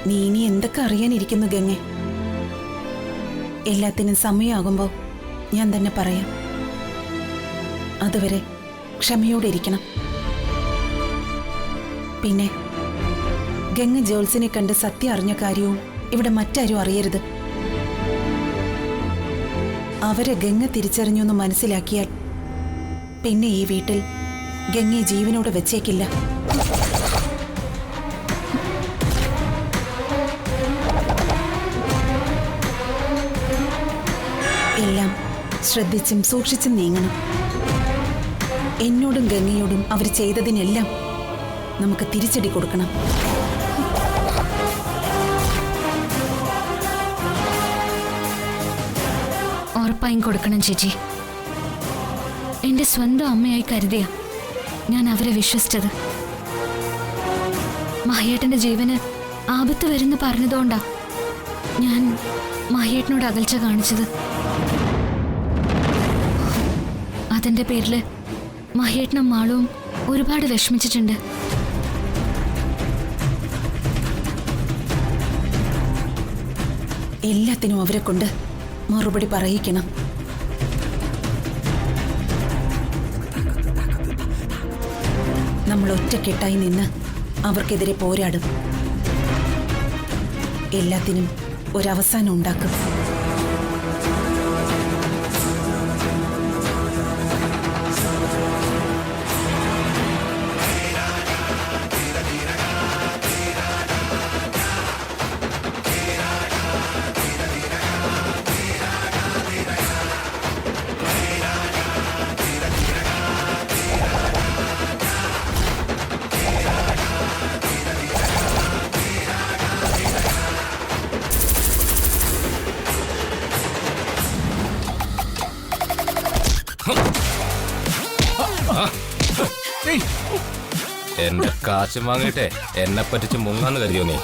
നീ ഇനി എന്തൊക്കെ അറിയാനിരിക്കുന്നു ഗംഗെ? എല്ലാത്തിനും സമയമാകുമ്പോൾ ഞാൻ തന്നെ പറയാം. അതുവരെ ക്ഷമയോടെ ഇരിക്കണം. പിന്നെ ഗംഗ ജോത്സ്യനെ കണ്ട് സത്യം അറിഞ്ഞ കാര്യവും ഇവിടെ മറ്റാരും അറിയരുത്. അവരെ ഗംഗ തിരിച്ചറിഞ്ഞു എന്ന് മനസ്സിലാക്കിയാൽ പിന്നെ ഈ വീട്ടിൽ ഗംഗയെ ജീവനോടെ വെച്ചേക്കില്ല. എല്ലാം ശ്രദ്ധിച്ചും സൂക്ഷിച്ചും നീങ്ങണം. എന്നോടും ഗംഗയോടും അവർ ചെയ്തതിനെല്ലാം നമുക്ക് തിരിച്ചടി കൊടുക്കണം. ഉറപ്പായും കൊടുക്കണം ചേച്ചി. എന്റെ സ്വന്തം അമ്മയായി കരുതിയ ഞാൻ അവരെ വിശ്വസിച്ചത്. മഹേട്ടന്റെ ജീവന് ആപത്ത് വരുന്നു പറഞ്ഞതുകൊണ്ടാ ഞാൻ മഹേട്ടനോട് അകൽച്ച കാണിച്ചത്. അതിന്റെ പേരില് മഹേട്ടനും മാളുവും ഒരുപാട് വിഷമിച്ചിട്ടുണ്ട്. എല്ലാത്തിനും അവരെ കൊണ്ട് മറുപടി പറയിക്കണം. നമ്മൾ ഒറ്റക്കെട്ടായി നിന്ന് അവർക്കെതിരെ പോരാടും. എല്ലാത്തിനും ഒരവസാനം ഉണ്ടാക്കും. എന്റെ കാശും വാങ്ങിയിട്ടെ എന്നെ പറ്റിച്ച് മുങ്ങാന്ന് കരുതിയോ നീ?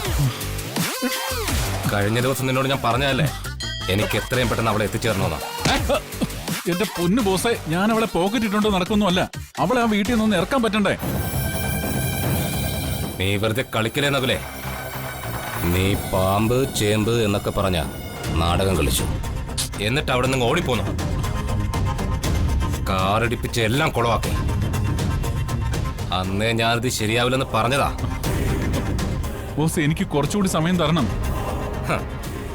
കഴിഞ്ഞ ദിവസം നിന്നോട് ഞാൻ പറഞ്ഞതല്ലേ എനിക്ക് എത്രയും പെട്ടെന്ന് അവളെ എത്തിച്ചേർന്നോന്നാ. എന്റെ പൊന്നു ബോസേ, ഞാൻ അവളെ പോക്കറ്റ് ഇട്ടുണ്ടോ നടക്കൊന്നുമല്ല. അവളെ ആ വീട്ടിൽ നിന്ന് ഇറക്കാൻ പറ്റണ്ടേ? നീ വെറുതെ കളിക്കലേന്നകലെ. നീ പാമ്പ് ചേമ്പ് എന്നൊക്കെ പറഞ്ഞ നാടകം കളിച്ചു. എന്നിട്ട് അവിടെ നിന്ന് ഓടിപ്പോന്നു. കാറിടിപ്പിച്ച് എല്ലാം കുളവാക്കി. അന്നേ ഞാനിത് ശരിയാവില്ലെന്ന് പറഞ്ഞതാ. ബോസ്, എനിക്ക് കുറച്ചുകൂടി സമയം തരണം.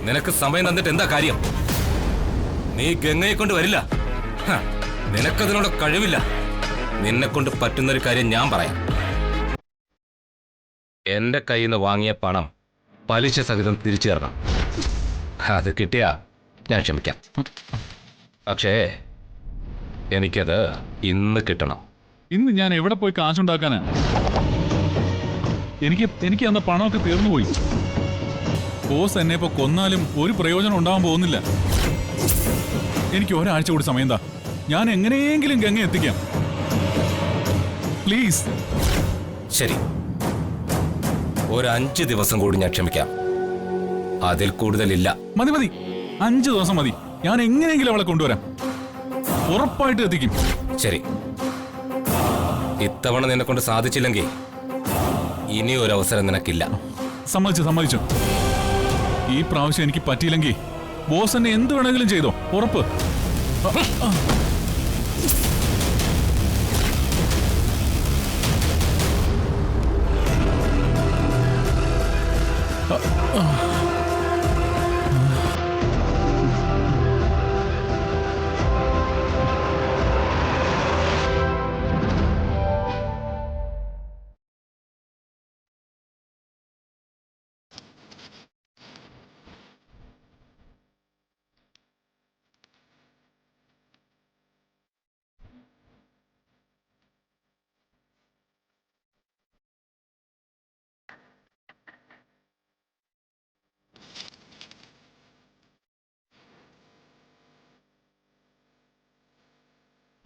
നിനക്ക് സമയം തന്നിട്ട് എന്താ കാര്യം? നീ ഗംഗയെ കൊണ്ട് വരില്ല. നിനക്കതിനുള്ള കഴിവില്ല. നിന്നെ കൊണ്ട് പറ്റുന്നൊരു കാര്യം ഞാൻ പറയാം. എന്റെ കയ്യിൽ നിന്ന് വാങ്ങിയ പണം പലിശ സഹിതം തിരിച്ചു തരണം. അത് കിട്ടിയാ ഞാൻ ക്ഷമിക്കാം. പക്ഷേ എനിക്കത് ഇന്ന് കിട്ടണം. ഇന്ന് ഞാൻ എവിടെ പോയി കാശുണ്ടാക്കാനാ? എനിക്ക് അന്ന പണമൊക്കെ തീർന്നുപോയി. ബോസ് എന്നെ ഇപ്പൊ കൊന്നാലും ഒരു പ്രയോജനം ഉണ്ടാവാൻ പോകുന്നില്ല. എനിക്ക് ഒരാഴ്ച കൂടി സമയം താ. ഞാൻ എങ്ങനെയെങ്കിലും ഗംഗ എത്തിക്കാം. പ്ലീസ്. ശരി, ഒരു 5 ദിവസം കൂടി ഞാൻ ക്ഷമിക്കാം. അതിൽ കൂടുതലില്ല. മതി മതി, 5 ദിവസം മതി. ഞാൻ എങ്ങനെയെങ്കിലും അവളെ കൊണ്ടുവരാം. ഉറപ്പായിട്ട് എത്തിക്കും. ശരി, ഇത്തവണ നിന്നെ കൊണ്ട് സാധിച്ചില്ലെങ്കിൽ ഇനി ഒരു അവസരം നിനക്കില്ല. സമ്മതിച്ചു. ഈ പ്രാവശ്യം എനിക്ക് പറ്റിയില്ലെങ്കിൽ ബോസ് എന്നെ എന്ത് വേണമെങ്കിലും ചെയ്തോ, ഉറപ്പ്.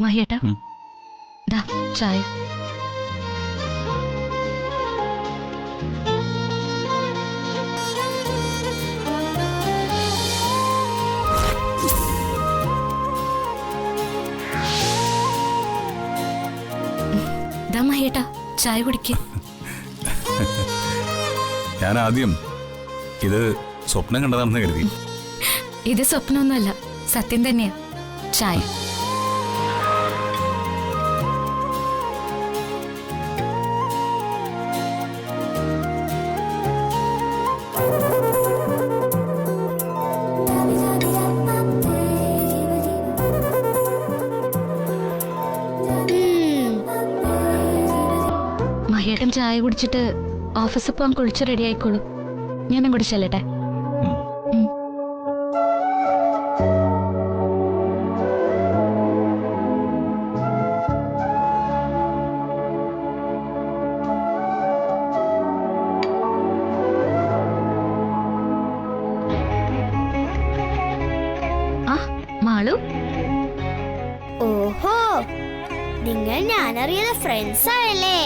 മഹിയേട്ടാ, ദാ ചായ. മഹിയേട്ടാ, ചായ കുടിക്ക്. ഞാൻ ആദ്യം ഇത് സ്വപ്നം കണ്ടതാണെന്ന് കരുതി. ഇത് സ്വപ്നമൊന്നുമല്ല, സത്യം തന്നെയാ. ചായ. മഹിയേട്ടൻ ചായ കുടിച്ചിട്ട് ഓഫീസിൽ പോകാൻ കുളിച്ച് റെഡി ആയിക്കോളൂ. ഞാനും കൂടി ചെല്ലട്ടെ. മാളു, ഓഹോ, നിങ്ങൾ ഞാനറിയുന്ന ഫ്രണ്ട്സ് ആണല്ലേ?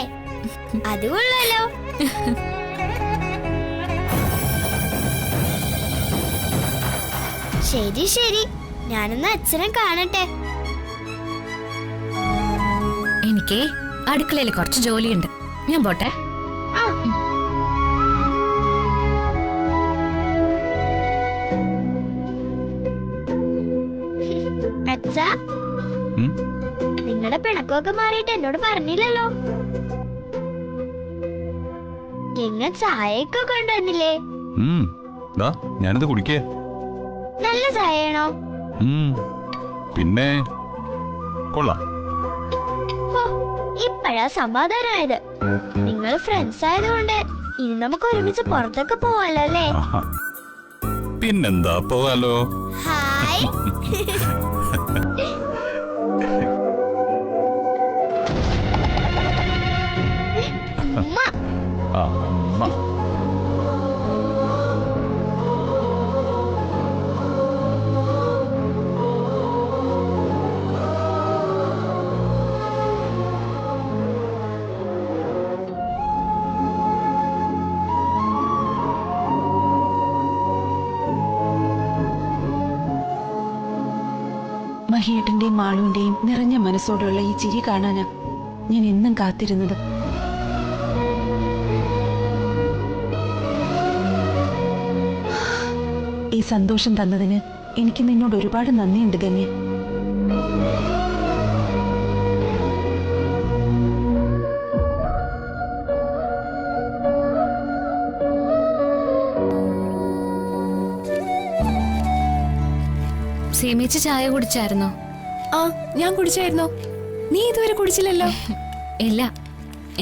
അത് കൊള്ളാലോ. ശരി ശരി, ഞാനൊന്ന് അച്ഛനെ കാണട്ടെ. എനിക്ക് അടുക്കളയിൽ കുറച്ച് ജോലിയുണ്ട്, ഞാൻ പോട്ടെ. അച്ഛാ, നിങ്ങളുടെ പിണക്കമൊക്കെ മാറിയിട്ട് എന്നോട് പറഞ്ഞില്ലല്ലോ. എങ്ങ ചായയൊക്കെ കൊണ്ടുവന്നില്ലേ? ഞാനത് കുടിക്കേ. നല്ല ചായയാണോ? പിന്നെ കൊള്ളാം. ഇപ്പഴാ സമാധാനമായത്. നിങ്ങൾ ഫ്രണ്ട്സ് ആയതുകൊണ്ട് ഇനി നമുക്ക് ഒരുമിച്ച് പുറത്തൊക്കെ പോവാലോ അല്ലേ? പിന്നെന്താ, പോവാലോ. ഹായ്. ഉമ്മ. അമ്മ. മഹിയേട്ടന്റെയും മാളുവിന്റെയും നിറഞ്ഞ മനസ്സോടുള്ള ഈ ചിരി കാണാനാ ഞാൻ എന്നും കാത്തിരുന്നത്. ഈ സന്തോഷം തന്നതിന് എനിക്ക് നിന്നോട് ഒരുപാട് നന്ദിയുണ്ട് ഗംഗ. സേമിച്ച് ചായ കുടിച്ചായിരുന്നോ? ആ, ഞാൻ കുടിച്ചായിരുന്നോ? നീ ഇതുവരെ കുടിച്ചില്ലല്ലോ. ഇല്ല,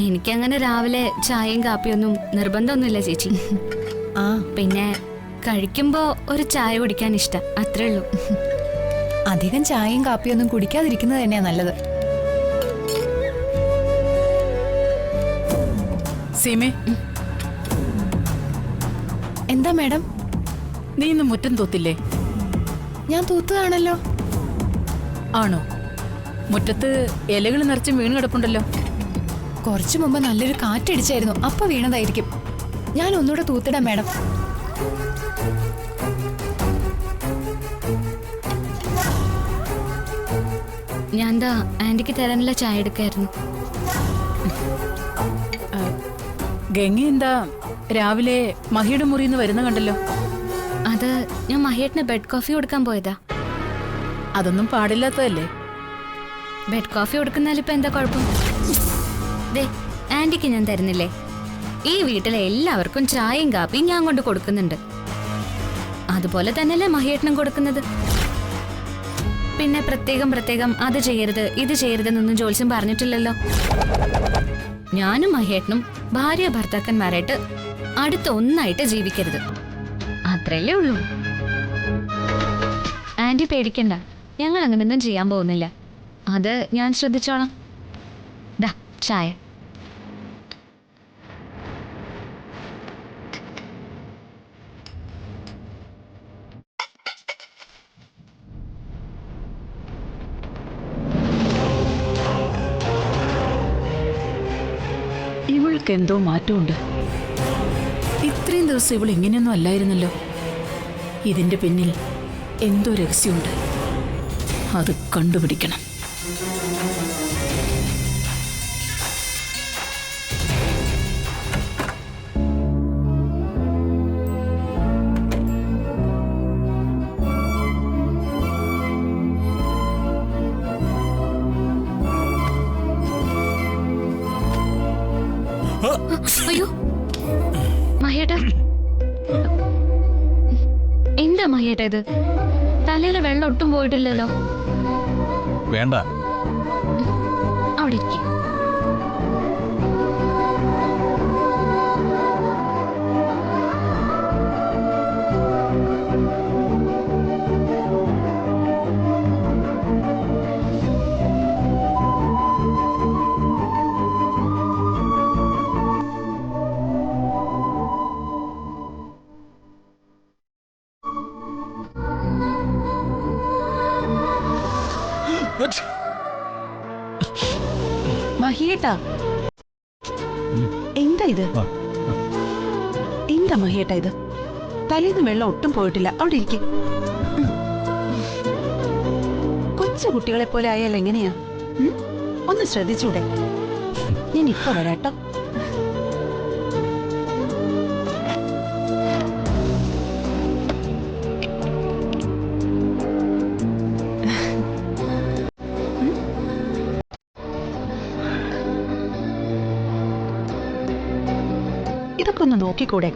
എനിക്കങ്ങനെ രാവിലെ ചായയും കാപ്പിയൊന്നും നിർബന്ധമൊന്നുമില്ല ചേച്ചി. ആ, പിന്നെ കഴിക്കുമ്പോ ഒരു ചായ കുടിക്കാൻ ഇഷ്ടം, അത്രേ ഉള്ളൂ. അധികം ചായയും കാപ്പിയൊന്നും കുടിക്കാതിരിക്കുന്നത് തന്നെയാ നല്ലത്. സീമേ, എന്താ മാഡം? നീ ഇന്ന് മുറ്റം തൂത്തില്ലേ? ഞാൻ തൂത്തതാണല്ലോ. ആണോ? മുറ്റത്ത് ഇലകൾ നിറച്ചും വീണ് കിടപ്പുണ്ടല്ലോ. കുറച്ചു മുമ്പ് നല്ലൊരു കാറ്റടിച്ചായിരുന്നു, അപ്പൊ വീണതായിരിക്കും. ഞാൻ ഒന്നുകൂടെ തൂത്തിടാം മാഡം. ഞാൻ എന്താ ആന്റിക്ക് തരാനുള്ള ചായ എടുക്കായിരുന്നു. ഗംഗ എന്താ രാവിലെ മഹിയുടെ മുറിയിൽ നിന്ന് വരുന്ന കണ്ടല്ലോ. അത് ഞാൻ മഹിയേട്ടന് ബെഡ് കോഫി കൊടുക്കാൻ പോയതാ. അതൊന്നും പാടില്ലാത്തതല്ലേ? ബെഡ് കോഫി കൊടുക്കുന്നതിലിപ്പോ എന്താ കുഴപ്പം? ദേ, ആന്റിക്ക് ഞാൻ തരുന്നില്ലേ? ഈ വീട്ടിലെ എല്ലാവർക്കും ചായയും കാപ്പിയും ഞാൻ കൊണ്ട് കൊടുക്കുന്നുണ്ട്. അതുപോലെ തന്നെയല്ലേ മഹിയേട്ടനും കൊടുക്കുന്നത്. പിന്നെ പ്രത്യേകം അത് ചെയ്യരുത് ഇത് ചെയ്യരുതെന്നൊന്നും ജോത്സ്യം പറഞ്ഞിട്ടില്ലല്ലോ. ഞാനും മഹിയേട്ടനും ഭാര്യ ഭർത്താക്കന്മാരായിട്ട് അടുത്ത ഒന്നായിട്ട് ജീവിക്കരുത്, അത്രയല്ലേ ഉള്ളൂ. ആന്റി പേടിക്കണ്ട, ഞങ്ങൾ അങ്ങനെയൊന്നും ചെയ്യാൻ പോകുന്നില്ല. അത് ഞാൻ ശ്രദ്ധിച്ചോളാം. ദാ ചായ. ഇവൾക്ക് എന്തോ മാറ്റമുണ്ട്. ഇത്രയും ദിവസം ഇവൾ ഇങ്ങനെയൊന്നും അല്ലായിരുന്നല്ലോ. ഇതിന്റെ പിന്നിൽ എന്തോ രഹസ്യമുണ്ട്, അത് കണ്ടുപിടിക്കണം. മഹേട്ട എന്താ മഹേട്ട ഇത്? തലയിലെ വെള്ളം ഒട്ടും പോയിട്ടില്ലല്ലോ. വേണ്ട. അവിടെ ഇരിക്കും. മഹിയേട്ടാ, എന്താ ഇത്? എന്താ മഹിയേട്ടാ ഇത്? തലേന്ന് വെള്ളം ഒട്ടും പോയിട്ടില്ല. അവിടെ ഇരിക്കും. കൊച്ചു കുട്ടികളെ പോലെ ആയാൽ എങ്ങനെയാ? ഒന്ന് ശ്രദ്ധിച്ചൂടെ? ഞാൻ ഇപ്പൊ വരാട്ടോ. ഇതൊക്കെ ഒന്ന് നോക്കിക്കൂടെ?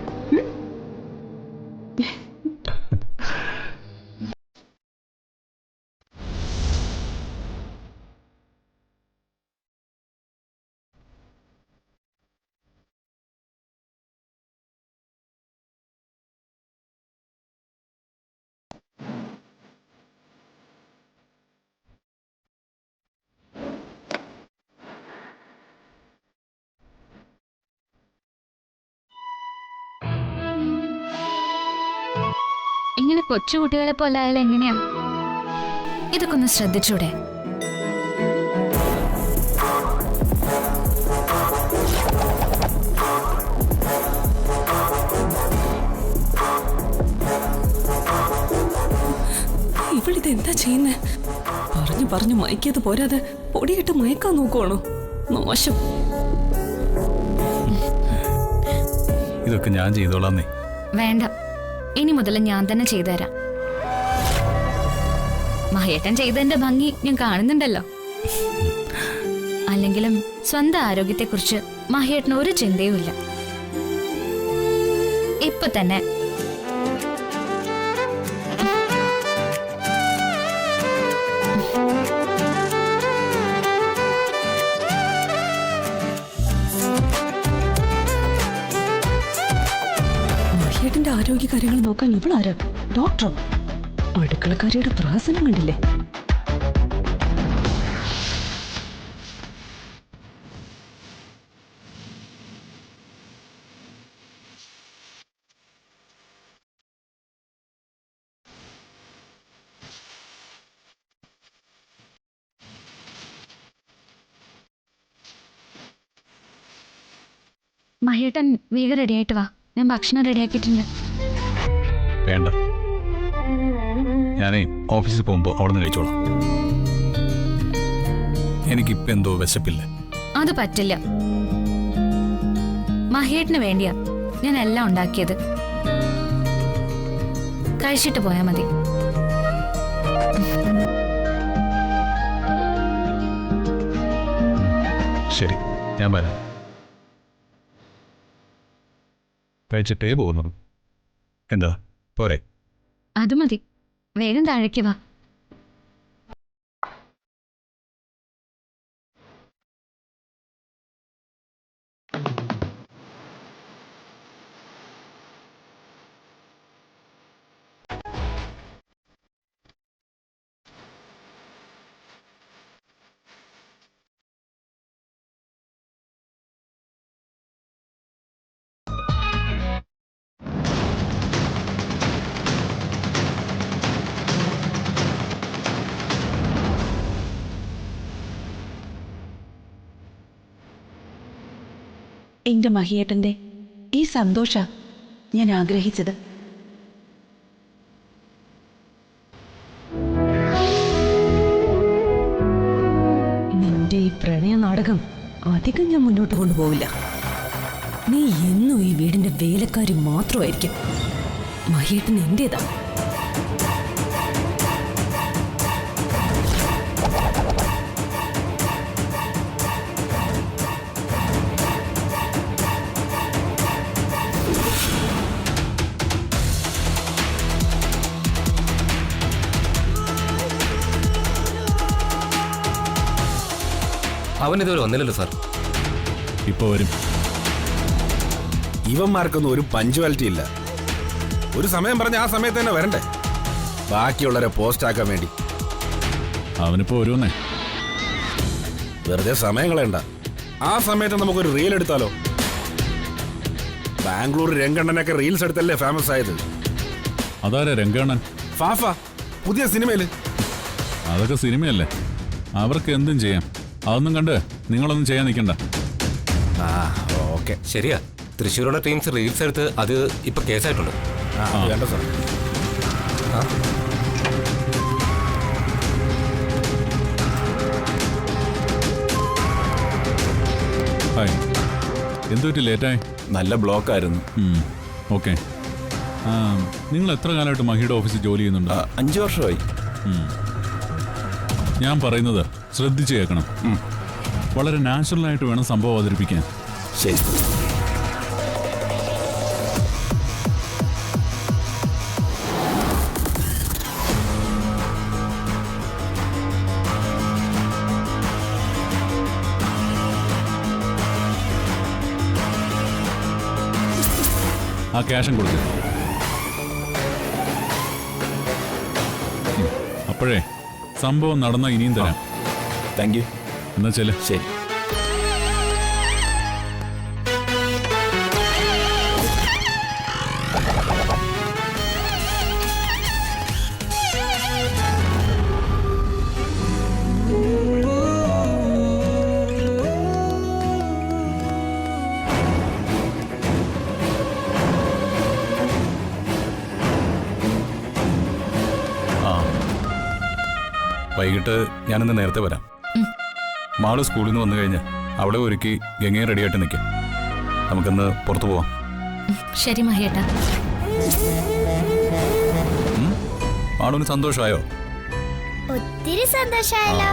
ഇങ്ങനെ കൊച്ചുകുട്ടികളെ പോലെ ആയാലും എങ്ങനെയാ? ഇതൊക്കെ ഒന്ന് ശ്രദ്ധിച്ചൂടെ? ഇവളിത് എന്താ ചെയ്യുന്നേ? പറഞ്ഞു പറഞ്ഞു മയക്കിയത് പോരാതെ പൊടിയിട്ട് മയക്കാൻ നോക്കുവാണോ? മോശം. ഇതൊക്കെ ഞാൻ ചെയ്തോളാന്നേ. വേണ്ട, ഇനി മുതൽ ഞാൻ തന്നെ ചെയ്തുതരാം. മഹേട്ടൻ ചെയ്തതിന്റെ ഭംഗി ഞാൻ കാണുന്നുണ്ടല്ലോ. അല്ലെങ്കിലും സ്വന്തം ആരോഗ്യത്തെക്കുറിച്ച് മഹേട്ടന് ഒരു ചിന്തയുമില്ല. ഇപ്പൊ തന്നെ മഹിയേട്ടന്റെ ആരോഗ്യ കാര്യങ്ങൾ നോക്കാൻ ഇവളാരാ? ഡോക്ടറോ? അടുക്കളക്കാരിയുടെ പ്രഹസനം കണ്ടില്ലേ? മഹേട്ടൻ വേഗം റെഡിയായിട്ട് വാ. ഞാൻ ഭക്ഷണം റെഡിയാക്കിയിട്ടുണ്ട്. വേണ്ട, ഞാനേ ഓഫീസിൽ പോകുമ്പോ അവിടെ നിന്ന് കഴിച്ചോളാം. എനിക്കിപ്പോ എന്തോ വിശപ്പില്ല. അത് പറ്റില്ല. മഹേട്ടന് വേണ്ടിയാ ഞാൻ എല്ലാം ഉണ്ടാക്കിയത്. കഴിച്ചിട്ട് പോയാ മതി. ശരി, ഞാൻ വരാം. കഴിച്ചിട്ടേ പോകുന്നു. എന്താ പോരെ? അത് മതി. വേഗം താഴേക്ക് വാ. എന്റെ മഹിയേട്ടന്റെ ഈ സന്തോഷ ഞാൻ ആഗ്രഹിച്ചത്. നിന്റെ ഈ പ്രണയ നാടകം അധികം ഞാൻ മുന്നോട്ട് കൊണ്ടുപോവില്ല. നീ എന്നും ഈ വീടിന്റെ വേലക്കാരി മാത്രമായിരിക്കും. മഹിയേട്ടൻ എന്റേതാ. അവൻ ഇതുവരെ വന്നില്ലല്ലോ സാർ. ഇപ്പൊ വരും. ഇവന്മാർക്കൊന്നും ഒരു പഞ്ച്വാലിറ്റി ഇല്ല. ഒരു സമയം പറഞ്ഞ ആ സമയത്ത് തന്നെ വരണ്ടേ, ബാക്കിയുള്ളവരെ പോസ്റ്റ് ആക്കാൻ വേണ്ടി. അവനിപ്പോ വരുമെന്നേ. വെറുതെ സമയം കളയണ്ട. ആ സമയത്ത് നമുക്കൊരു റീൽ എടുത്താലോ? ബാംഗ്ലൂർ രംഗണ്ണനൊക്കെ റീൽസ് എടുത്തല്ലേ ഫേമസ് ആയത്. അതാരാ രംഗണ്ണൻ? ഫാഫ പുതിയ സിനിമയില്. അതൊക്കെ സിനിമയല്ലേ, അവർക്ക് എന്തും ചെയ്യാം. അതൊന്നും കണ്ട് നിങ്ങളൊന്നും ചെയ്യാൻ നിൽക്കണ്ട. ആ ഓക്കെ, ശരിയാ. തൃശ്ശൂരുള്ള ടീംസ് റീൽസ് എടുത്ത് അത് ഇപ്പൊ കേസായിട്ടുണ്ട്. വേണ്ട സാർ. ഹായ്, എന്തുപറ്റി ലേറ്റായി? നല്ല ബ്ലോക്ക് ആയിരുന്നു. ഓക്കെ. നിങ്ങൾ എത്ര കാലമായിട്ട് മഹിയുടെ ഓഫീസിൽ ജോലി ചെയ്യുന്നുണ്ട്? 5 വർഷമായി. ഞാൻ പറയുന്നത് ശ്രദ്ധിച്ച് കേൾക്കണം. വളരെ നാച്ചുറലായിട്ട് വേണം സംഭവം അവതരിപ്പിക്കാൻ. ശരി. ആ ക്യാഷും കൊടുത്തു. അപ്പോഴേ സംഭവം നടന്ന ഇനിയും തരാം. Thank you. എന്നാ ചെല്ല്. ശരി. വൈകിട്ട് ഞാനിന്ന് നേരത്തെ വരാം. മാള് സ്കൂളിൽ നിന്ന് വന്നു കഴിഞ്ഞ് അവിടെ ഒരുക്കി ഗംഗയെ റെഡിയായിട്ട് നിൽക്കാം. നമുക്കിന്ന് പുറത്തു പോവാം. ശരി മഹിയേട്ടാ. മാളുവിന് സന്തോഷമായോ? ഒത്തിരി സന്തോഷായല്ലോ.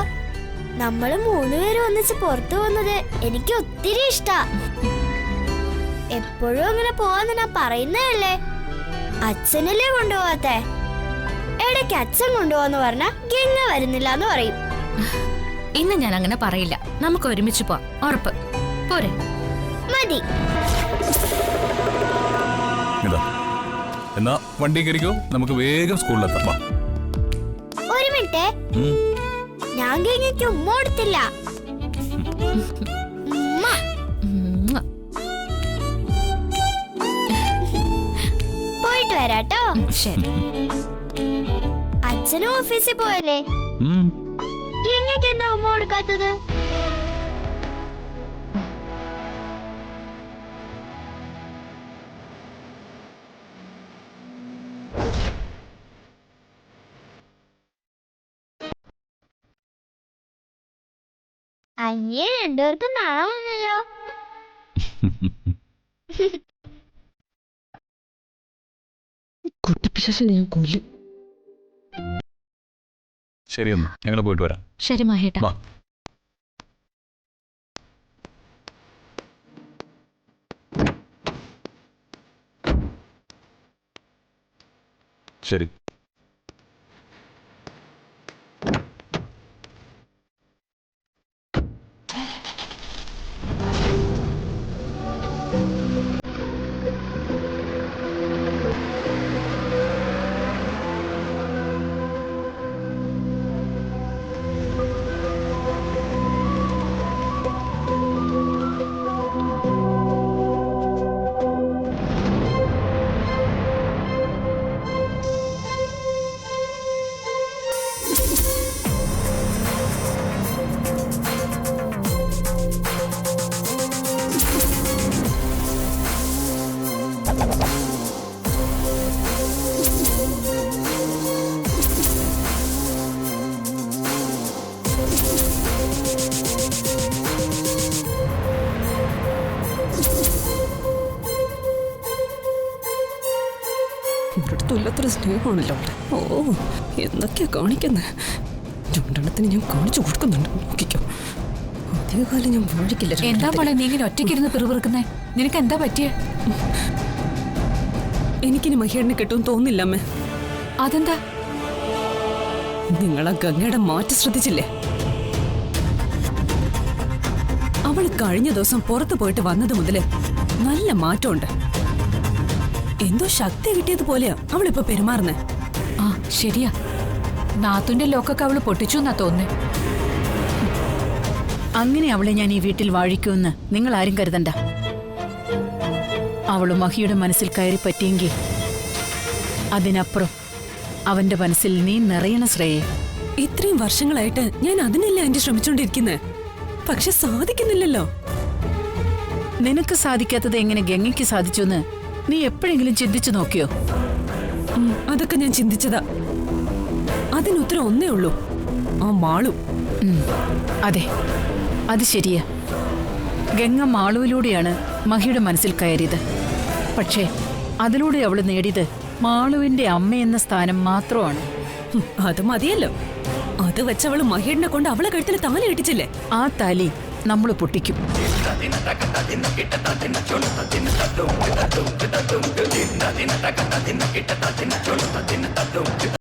നമ്മള് 3 പേരും ഒന്നിച്ച് പുറത്തു പോകുന്നത് എനിക്ക് ഒത്തിരി ഇഷ്ടാ. എപ്പോഴും അങ്ങനെ പോവാന്ന് ഞാൻ പറയുന്നതല്ലേ. അച്ഛനല്ലേ കൊണ്ടുപോവാത്തെ. ഇടയ്ക്ക് അച്ഛൻ കൊണ്ടുപോവാന്ന് പറഞ്ഞാ ഗംഗ വരുന്നില്ല എന്ന് പറയും. ഇന്ന് ഞാൻ അങ്ങനെ പറയില്ല. നമുക്ക് ഒരുമിച്ച് പോവാം. ഉറപ്പ് പോരെ? മതി. ഇതാ, എന്നാ വണ്ടി കയറിക്കോ, നമുക്ക് വേഗം സ്കൂളിലെത്താം. വാ. ഒരു മിനിറ്റ്, ഞാൻ ഗംഗയ്ക്ക് ഉമ്മ കൊടുത്തില്ല. പോയിട്ട് വരാട്ടോ. ശരി. അച്ഛനും ഓഫീസിൽ പോയല്ലേ, ഗംഗയ്ക്ക് എന്താ ഉമ്മ കൊടുക്കാത്തത്? അയ്യേ, 2 പേർക്കും നാളെ വന്നല്ലോ. കുട്ടിപ്പിശാശിനെ ഞാൻ കൊല്ലും. ശരിയെന്ന്, ഞങ്ങൾ പോയിട്ട് വരാം. ശരി മഹിയേട്ടാ. വാ. ശരി. ഇല്ലാത്തൊരു സ്നേഹമാണല്ലോ അവിടെ. ഓ, എന്തൊക്കെയാ കാണിക്കുന്നത്. 2 എണ്ണത്തിന് ഞാൻ കാണിച്ചു കൊടുക്കുന്നുണ്ട്. നോക്കിക്കോ, അധികകാലം ഞാൻ വാഴിക്കില്ല. എന്താ മോളെ നീ ഇങ്ങനെ ഒറ്റയ്ക്കിരുന്ന് പിറുപിറുക്കുന്നേ? നിനക്ക് എന്താ പറ്റിയ? എനിക്കിനി മഹിയേട്ടനെ കിട്ടുമെന്ന് തോന്നില്ല അമ്മേ. അതെന്താ? നിങ്ങളാ ഗംഗയുടെ മാറ്റം ശ്രദ്ധിച്ചില്ലേ? അവൾ കഴിഞ്ഞ ദിവസം പുറത്തു പോയിട്ട് വന്നത് മുതല് നല്ല മാറ്റമുണ്ട്. എന്തോ ശക്തി കിട്ടിയതുപോലെയാ അവളിപ്പോ പെരുമാറുന്നേ. ആ ശരിയാ, നാത്തുന്റെ ലോക്കൊക്കെ അവള് പൊട്ടിച്ചു എന്നാ തോന്നുന്നേ. അങ്ങനെ അവളെ ഞാൻ ഈ വീട്ടിൽ വാഴിക്കുമെന്ന് നിങ്ങൾ ആരും കരുതണ്ട. അവള് മഹിയുടെ മനസ്സിൽ കയറി പറ്റിയെങ്കിൽ അതിനപ്പുറം അവന്റെ മനസ്സിൽ നീ നിറയണ ശ്രേയെ. ഇത്രയും വർഷങ്ങളായിട്ട് ഞാൻ അതിനല്ലേ ആന്റി ശ്രമിച്ചോണ്ടിരിക്കുന്നേ, പക്ഷെ സാധിക്കുന്നില്ലല്ലോ. നിനക്ക് സാധിക്കാത്തത് എങ്ങനെ ഗംഗയ്ക്ക് സാധിച്ചു എന്ന് നീ എപ്പോഴെങ്കിലും ചിന്തിച്ചു നോക്കിയോ? അതൊക്കെ ഞാൻ ചിന്തിച്ചതാ. അതിനുത്തരം ഒന്നേ ഉള്ളൂ, ആ മാളു. അതെ, അത് ശരിയാ. ഗംഗ മാളുവിലൂടെയാണ് മഹിയുടെ മനസ്സിൽ കയറിയത്. പക്ഷേ അതിലൂടെ അവള് നേടിയത് മാളുവിന്റെ അമ്മയെന്ന സ്ഥാനം മാത്രമാണ്. അത് മതിയല്ലോ. അത് വെച്ചവള് മഹേടിനെ കൊണ്ട് അവളെ കഴുത്തിൽ താലി കെട്ടിച്ചില്ലേ? ആ താലി നമ്മൾ പൊട്ടിക്കും.